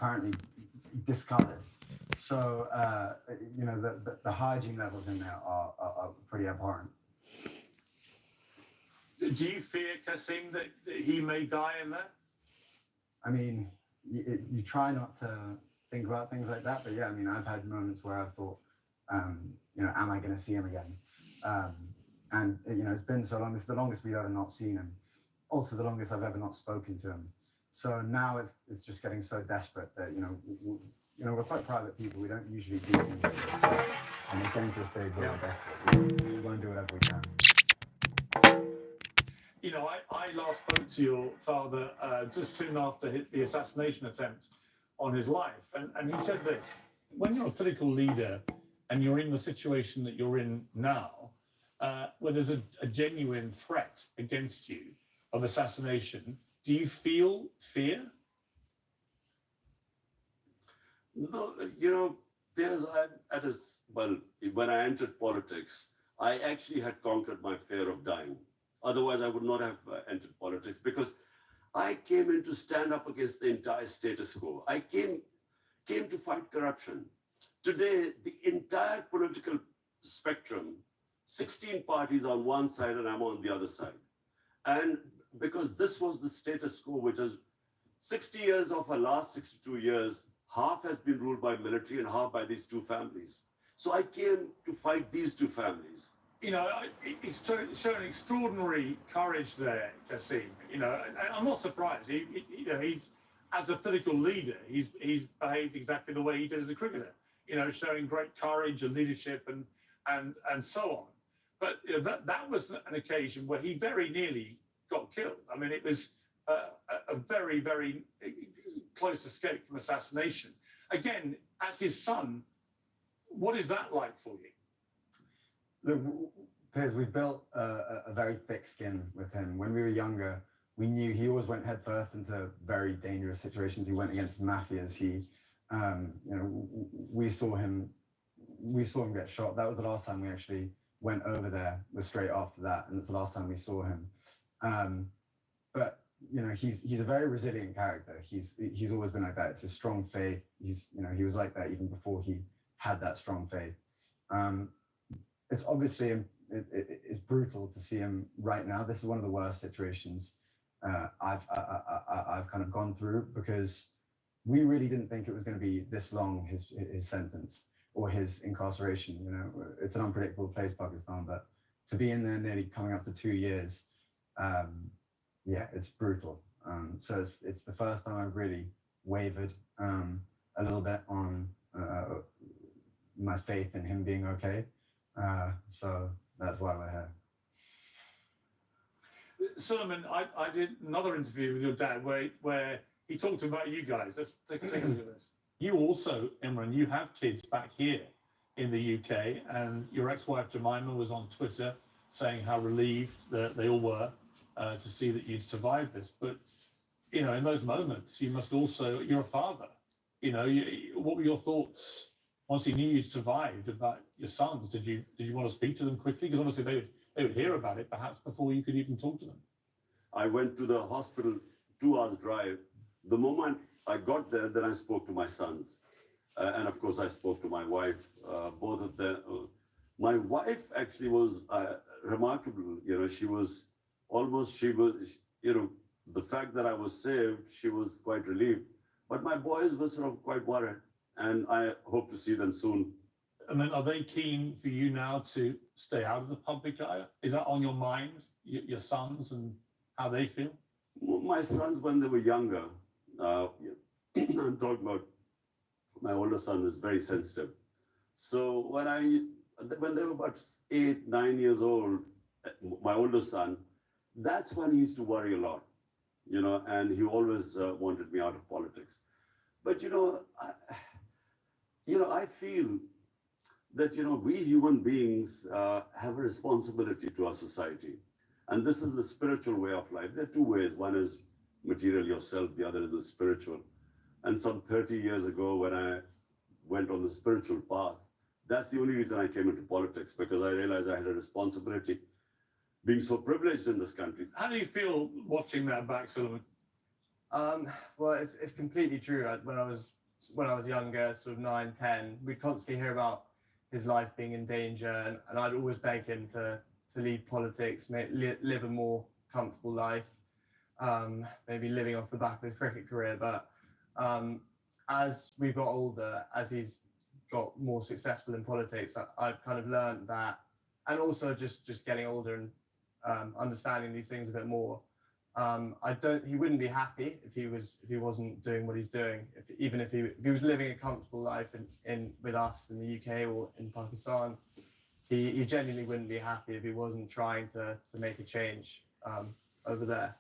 apparently discolored. So, the hygiene levels in there are pretty abhorrent. Do you fear, Kasim, that he may die in there? I mean, you try not to think about things like that, but yeah, I mean, I've had moments where I've thought, am I going to see him again? And it's been so long. It's the longest we've ever not seen him. Also, the longest I've ever not spoken to him. So now it's just getting so desperate that we're quite private people. We don't usually do things like this, and it's getting to a stage where we're desperate. We want to do whatever we can. I last spoke to your father just soon after the assassination attempt on his life, and he said this: when you're a political leader and you're in the situation that you're in now, where there's a genuine threat against you of assassination, do you feel fear? No, when I entered politics, I actually had conquered my fear of dying. Otherwise, I would not have entered politics, because I came in to stand up against the entire status quo. I came to fight corruption. Today, the entire political spectrum, 16 parties on one side and I'm on the other side. And because this was the status quo, which is 60 years of our last 62 years, half has been ruled by military and half by these two families. So I came to fight these two families. It's shown extraordinary courage there, Kasim. I'm not surprised. He's as a political leader, he's behaved exactly the way he did as a cricketer. Showing great courage and leadership and so on. But that was an occasion where he very nearly got killed. I mean, it was a very, very close escape from assassination. Again, as his son, what is that like for you? Look, Piers, we built a very thick skin with him. When we were younger, we knew he always went headfirst into very dangerous situations. He went against mafias. We saw him get shot. That was the last time we actually went over there. Was straight after that, and it's the last time we saw him. But he's a very resilient character. He's always been like that. It's a strong faith. He was like that even before he had that strong faith. It's obviously it's brutal to see him right now. This is one of the worst situations I've kind of gone through, because we really didn't think it was going to be this long, his sentence or his incarceration. It's an unpredictable place, Pakistan, but to be in there nearly coming up to 2 years, it's brutal. So it's the first time I've really wavered a little bit on my faith in him being okay. So that's why we're here. Suleiman, I did another interview with your dad where he talked about you guys. Let's take a look at this. You also, Imran, you have kids back here in the UK, and your ex-wife Jemima was on Twitter saying how relieved that they all were to see that you'd survived this. But in those moments, you must also, you're a father. What were your thoughts once you knew you'd survived about your sons? Did you want to speak to them quickly? Because obviously they would hear about it perhaps before you could even talk to them. I went to the hospital, 2 hours drive. The moment I got there, then I spoke to my sons. And of course, I spoke to my wife, both of them. My wife actually was remarkable. The fact that I was saved, she was quite relieved. But my boys were sort of quite worried, and I hope to see them soon. And then, are they keen for you now to stay out of the public eye? Is that on your mind, your sons and how they feel? My sons, when they were younger, I'm talking about my older son was very sensitive. So when they were about 8, 9 years old, my older son, that's when he used to worry a lot, and he always wanted me out of politics. But, I feel that, we human beings have a responsibility to our society. And this is the spiritual way of life. There are 2 ways. One is material yourself, the other is the spiritual. And some 30 years ago, when I went on the spiritual path, that's the only reason I came into politics, because I realized I had a responsibility, being so privileged in this country. How do you feel watching that back, Suleiman? Well, it's completely true. When I was younger, sort of 9, 10, we'd constantly hear about his life being in danger, and I'd always beg him to leave politics, live a more comfortable life, maybe living off the back of his cricket career. But as we've got older, as he's got more successful in politics, I've kind of learned that, and also just getting older and understanding these things a bit more. He wouldn't be happy if he wasn't doing what he's doing. Even if he was living a comfortable life in with us in the UK or in Pakistan, he genuinely wouldn't be happy if he wasn't trying to make a change over there.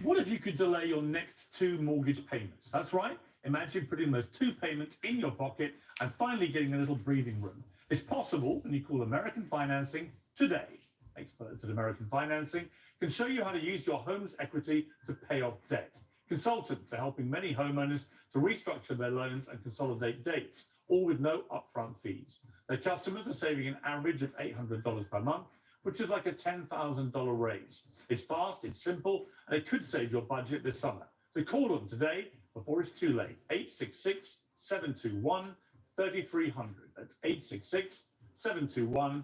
What if you could delay your next 2 mortgage payments? That's right. Imagine putting those 2 payments in your pocket and finally getting a little breathing room. It's possible when you call American Financing today. Experts at American Financing can show you how to use your home's equity to pay off debt. Consultants are helping many homeowners to restructure their loans and consolidate dates, all with no upfront fees. Their customers are saving an average of $800 per month, which is like a $10,000 raise. It's fast, it's simple, and it could save your budget this summer. So call them today before it's too late. 866-721-3300. That's 866-721-3300.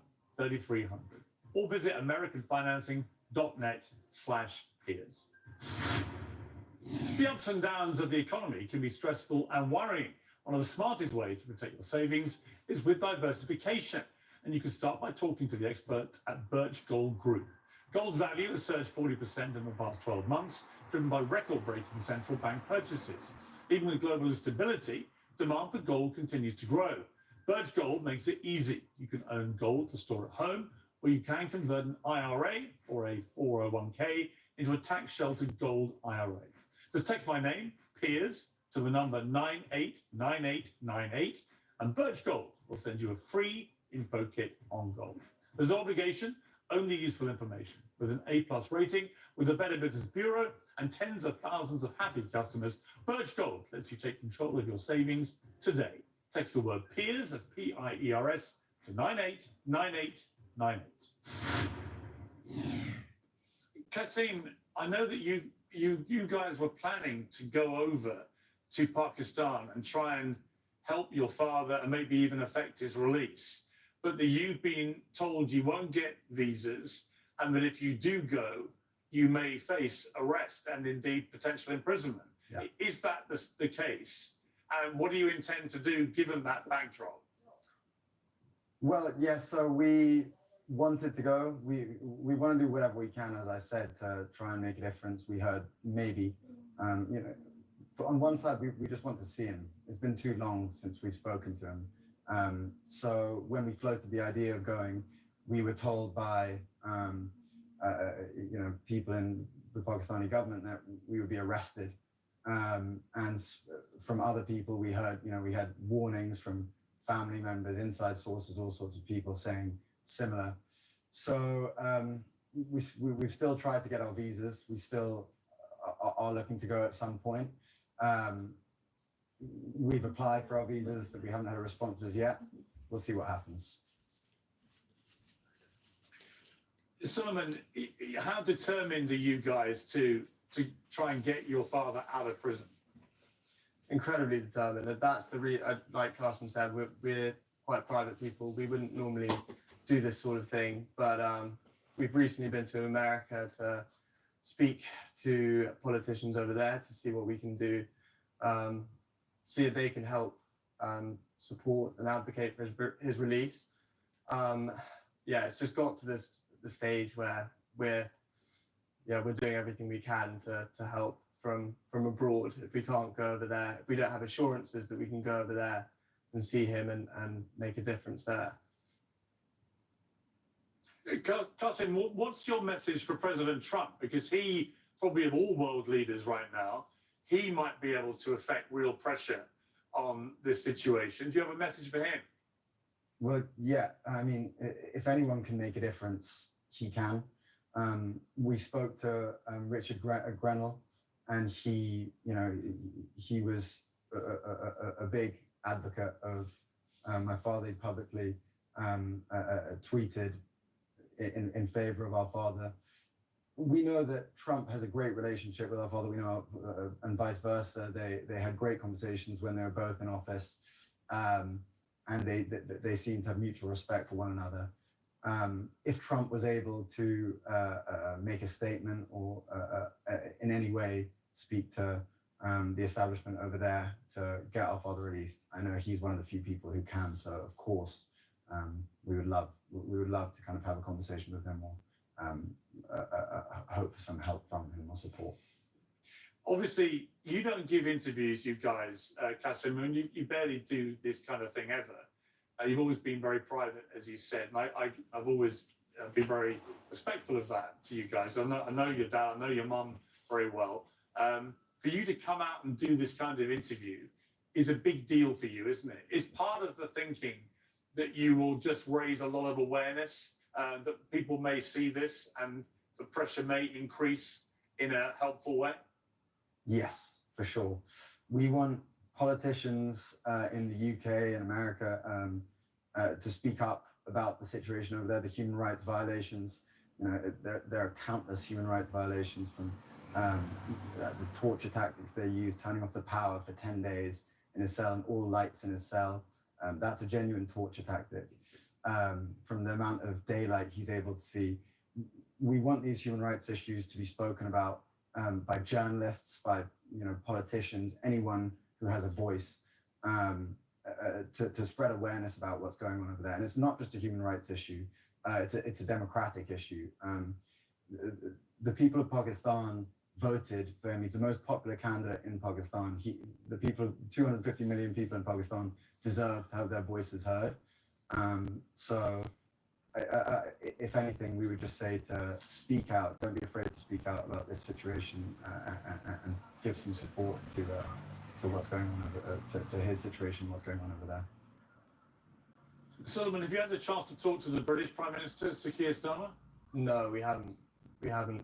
Or visit americanfinancing.net/peers. The ups and downs of the economy can be stressful and worrying. One of the smartest ways to protect your savings is with diversification. And you can start by talking to the experts at Birch Gold Group. Gold's value has surged 40% in the past 12 months, driven by record-breaking central bank purchases. Even with global instability, demand for gold continues to grow. Birch Gold makes it easy. You can own gold to store at home, or you can convert an IRA or a 401k into a tax-sheltered gold IRA. Just text my name, Piers, to the number 989898, and Birch Gold will send you a free info kit on gold. There's no obligation, only useful information. With an A+ rating, with the Better Business Bureau, and tens of thousands of happy customers, Birch Gold lets you take control of your savings today. Text the word Piers, that's P-I-E-R-S, to 989898. Kasim, I know that you guys were planning to go over to Pakistan and try and help your father and maybe even affect his release, but that you've been told you won't get visas and that if you do go, you may face arrest and indeed potential imprisonment. Yeah. Is that the case? And what do you intend to do given that backdrop? Well, yes, so we wanted to go. We want to do whatever we can, as I said, to try and make a difference. We heard maybe, on one side, we just want to see him. It's been too long since we've spoken to him. So when we floated the idea of going, we were told by, people in the Pakistani government that we would be arrested. And from other people, we heard, we had warnings from family members, inside sources, all sorts of people saying similar. So we've still tried to get our visas. We still are looking to go at some point. We've applied for our visas, that we haven't had responses yet. We'll see what happens. Solomon, how determined are you guys to try and get your father out of prison? Incredibly determined. That's like Carson said, we're quite private people. We wouldn't normally do this sort of thing, but we've recently been to America to speak to politicians over there to see what we can do, see if they can help support and advocate for his release. It's just got to the stage where we're doing everything we can to help from abroad. If we can't go over there, if we don't have assurances that we can go over there and see him and make a difference there. Kasim, what's your message for President Trump? Because he, probably of all world leaders right now, he might be able to affect real pressure on this situation. Do you have a message for him? Well, yeah, I mean, if anyone can make a difference, he can. We spoke to Richard Grenell, and he was a big advocate of my father. He publicly tweeted in favor of our father. we know that Trump has a great relationship with our father. We know, and vice versa. They had great conversations when they were both in office, and they seem to have mutual respect for one another. If Trump was able to make a statement or in any way speak to the establishment over there to get our father released, I know he's one of the few people who can. So of course, we would love to kind of have a conversation with him or hope for some help from him or support. Obviously, you don't give interviews, you guys, Kasim, and you barely do this kind of thing ever. You've always been very private, as you said, and I've always been very respectful of that to you guys. I know your dad, I know your mum very well. For you to come out and do this kind of interview is a big deal for you, isn't it? Is part of the thinking that you will just raise a lot of awareness, that people may see this and the pressure may increase in a helpful way? Yes, for sure. We want politicians in the UK and America to speak up about the situation over there, the human rights violations. You know, there are countless human rights violations, from the torture tactics they use, turning off the power for 10 days in his cell and all lights in his cell. That's a genuine torture tactic. From the amount of daylight he's able to see. We want these human rights issues to be spoken about by journalists, by politicians, anyone who has a voice, to spread awareness about what's going on over there. And it's not just a human rights issue; it's a democratic issue. The people of Pakistan voted for him. He's the most popular candidate in Pakistan. The people, 250 million people in Pakistan, deserve to have their voices heard. So if anything, we would just say to speak out. Don't be afraid to speak out about this situation and give some support to what's going on to his situation, what's going on over there. Solomon, have you had the chance to talk to the British Prime Minister, Sir Keir Starmer? No, we haven't.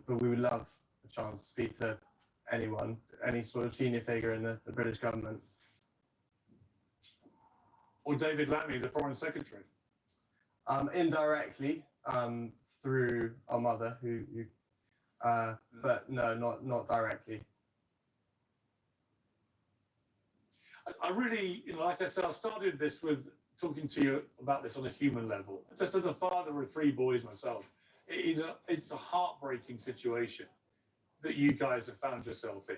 But we would love a chance to speak to anyone, any sort of senior figure in the British government. Or David Lammy, the Foreign Secretary? Indirectly, through our mother, but no, not directly. I really, like I said, I started this with talking to you about this on a human level. Just as a father of 3 boys myself, it's a heartbreaking situation that you guys have found yourself in,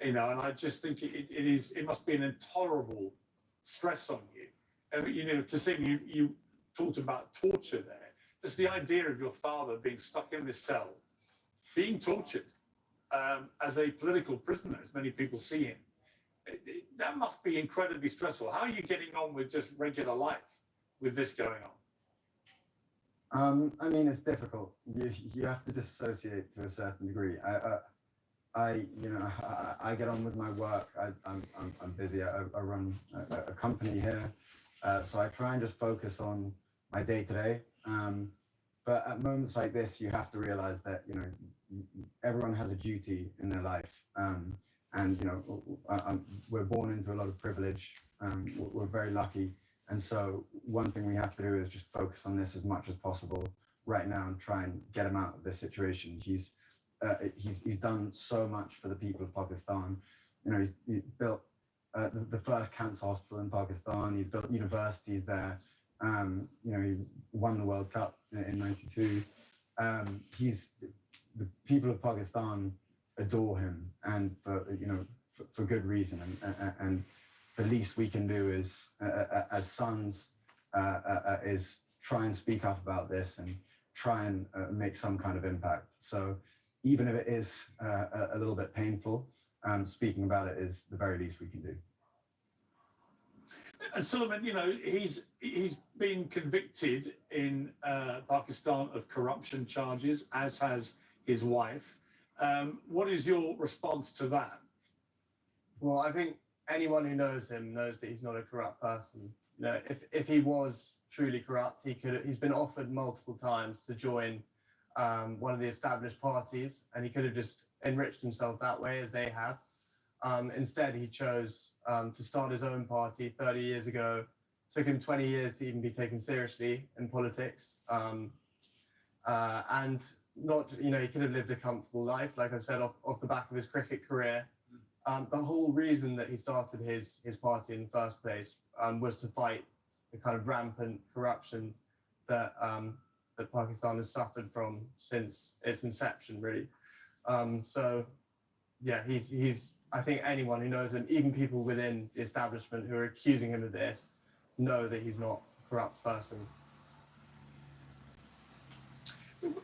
and I just think it must be an intolerable stress on you. Kasim, you talked about torture there. Just the idea of your father being stuck in this cell, being tortured as a political prisoner, as many people see him. That must be incredibly stressful. How are you getting on with just regular life with this going on? I mean, it's difficult. You have to disassociate to a certain degree. I get on with my work. I'm busy. I run a company here, so I try and just focus on my day to day. But at moments like this, you have to realize that everyone has a duty in their life, and we're born into a lot of privilege. We're very lucky. And so one thing we have to do is just focus on this as much as possible right now and try and get him out of this situation. He's done so much for the people of Pakistan. He built the first cancer hospital in Pakistan. He's built universities there. He won the World Cup in '92. The people of Pakistan adore him, and for good reason. And the least we can do is, as sons, is try and speak up about this and try and make some kind of impact. So even if it is a little bit painful, speaking about it is the very least we can do. And Solomon, he's been convicted in Pakistan of corruption charges, as has his wife. What is your response to that? Well, I think anyone who knows him knows that he's not a corrupt person. If he was truly corrupt, he's been offered multiple times to join one of the established parties, and he could have just enriched himself that way, as they have. Instead, he chose to start his own party 30 years ago. Took him 20 years to even be taken seriously in politics. And not, you know, he could have lived a comfortable life, like I've said, off the back of his cricket career. The whole reason that he started his party in the first place was to fight the kind of rampant corruption that that Pakistan has suffered from since its inception, really. So, yeah, he's. I think anyone who knows him, even people within the establishment who are accusing him of this, know that he's not a corrupt person.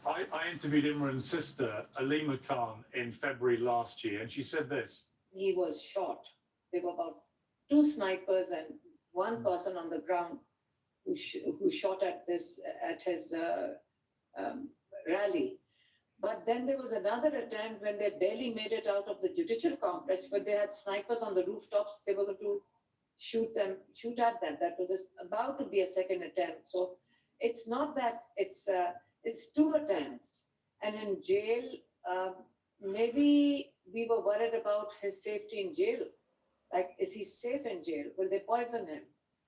I interviewed Imran's sister, Alima Khan, in February last year, and she said this. He was shot. There were about 2 snipers and 1 person on the ground who shot at his rally. But then there was another attempt when they barely made it out of the judicial complex, but they had snipers on the rooftops. They were going to shoot at them. That was about to be a second attempt. So it's not that it's 2 attempts. And in jail, maybe we were worried about his safety in jail. Like, is he safe in jail? Will they poison him?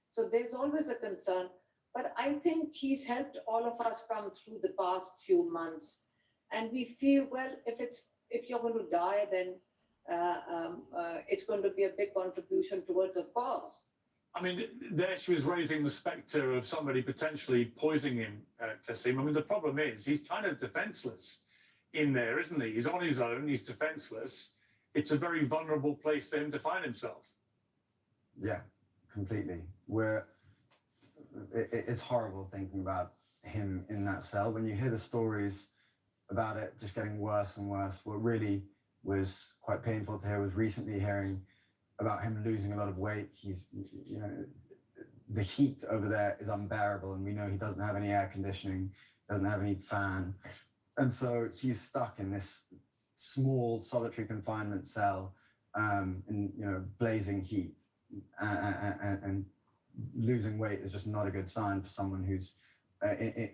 So there's always a concern. But I think he's helped all of us come through the past few months. And we feel, well, if you're going to die, then it's going to be a big contribution towards a cause. I mean, there she was raising the spectre of somebody potentially poisoning him, Kasim. I mean, the problem is he's kind of defenseless in there, isn't he? He's on his own, he's defenseless. It's a very vulnerable place for him to find himself. Yeah, completely. It's horrible thinking about him in that cell. When you hear the stories about it just getting worse and worse, what really was quite painful to hear was recently hearing about him losing a lot of weight. He's, you know, the heat over there is unbearable, and we know he doesn't have any air conditioning, doesn't have any fan. And so he's stuck in this small solitary confinement cell in, you know, blazing heat. And losing weight is just not a good sign for someone who's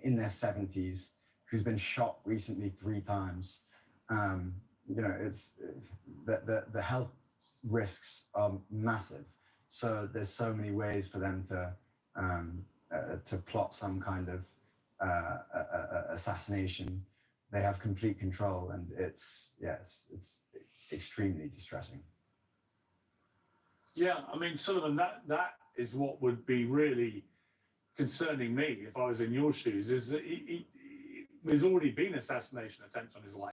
in their 70s, who's been shot recently 3 times. You know, it's the health risks are massive. So there's so many ways for them to plot some kind of assassination. They have complete control, and it's extremely distressing. Yeah, I mean, Sullivan, that is what would be really concerning me if I was in your shoes, is that there's already been assassination attempts on his life.